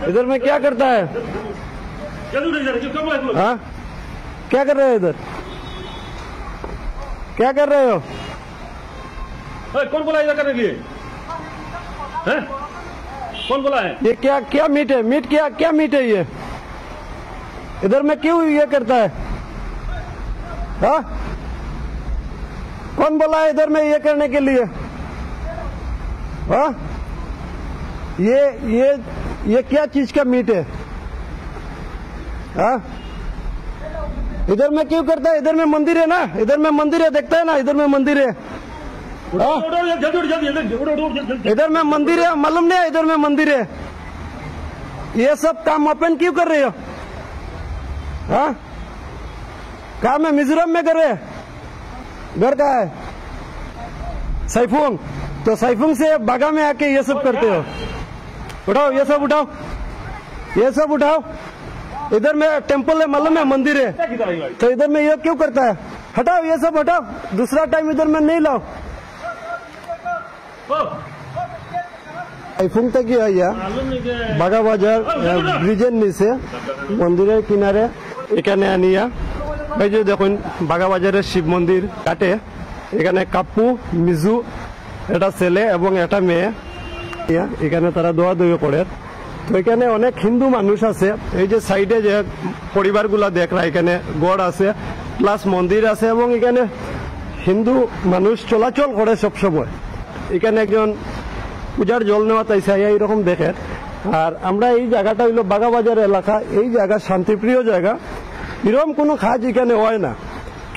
इधर में क्या करता है? हाँ, क्या कर रहे हो इधर? क्या कर रहे हो? कौन बोला इधर करने के लिए? कौन बोला है? ये क्या क्या मीट है? मीट क्या क्या मीट है ये? इधर में क्यों ये करता है? हाँ, कौन बोला है इधर में ये करने के लिए? हाँ, ये क्या चीज का मीट है? हाँ, इधर में क्यों करता है? इधर में मंदिर है ना, इधर में मंदिर है, देखता है ना, इधर में मंदिर है। इधर में मंदिर है, मालूम नहीं है इधर में मंदिर है। ये सब काम ओपन क्यों कर रहे हो? हाँ, काम है मिजोरम में कर रहे हैं। घर का है सैफुंग, तो सैफुंग से बागा में आके ये सब करते हो। उठाओ ये सब, उठाओ ये सब उठाओ। इधर में टेम्पल है, मालूम है मंदिर है, तो इधर में ये क्यों करता है? हटाओ ये सब हटाओ, दूसरा टाइम इधर में नहीं लाओ। सैफुंग तक ही आइया बागा बाजार ब्रिजेर नीचे मंदिर किनारे এখানে আনিয়া এই যে দেখুন বাগা বাজারের শিব মন্দির কাটে এখানে কাপ্পু মিজু এটা ছেলে এবং এটা মেয়ে এখানে তারা দোয়া দোয়া করে। তো এখানে অনেক হিন্দু মানুষ আছে, এই যে সাইডে যে পরিবারগুলা দেখরা এখানে গড় আছে প্লাস মন্দির আছে এবং এখানে হিন্দু মানুষ চলাচল করে সবসময়। এখানে একজন পূজার জল নেওয়া তাইছে এইরকম দেখে। আর আমরা এই জায়গাটা হইলো বাগা বাজার এলাকা, এই জায়গা শান্তিপ্রিয় জায়গা, এরকম কোনো কাজ এখানে হয় না।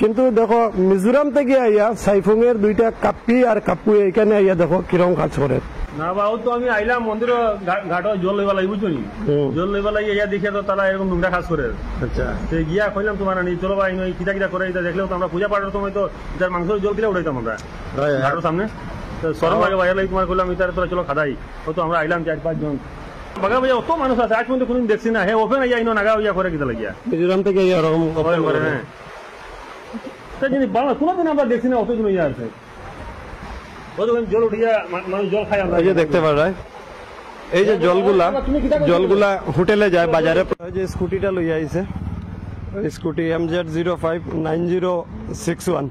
কিন্তু দেখো মিজোরাম থেকে আইয়া সাইফুং এর দুইটা কাপ্পি আর কাপ্পু এখানে আইয়া দেখো কিরকম কাজ করে। না বাবু, তো আমি আইলাম মন্দির ঘাট জল লইবা লাগি, বুঝছো নি? জল লইবা লাগি ইয়া দেখে তো তারা এরকম নোংরা কাজ করে। আচ্ছা, গিয়া কইলাম তোমার চলো ভাই কিটা কিটা করে দেখলেও তো আমরা পূজা পাঠের সময় তো যার মাংস জল কিনা উঠাইতাম আমরা ঘাটের সামনে। সরম আগে বাইরে লাগি তোমার করলাম ইতারে তোরা চলো খাদাই, তো আমরা আইলাম 4-5 জন। বাগা বাজার অত মানুষ আছে, আজ পর্যন্ত কোনদিন দেখছি না। হ্যাঁ, ওপেন আইয়া ইনো নাগা ইয়া করে কিটা লাগিয়া মিজোরাম থেকে এরকম করে। হ্যাঁ, তা জিনিস বাংলা কোনোদিন আমরা দেখছি না, অতদিন ইয়া আছে জল উঠিয়া মানুষ জল খায়। আমরা এই যে দেখতে পারা এই যে জলগুলা হোটেলে যায় বাজারে। যে স্কুটিটা লইয়া আইছে স্কুটি MZ059061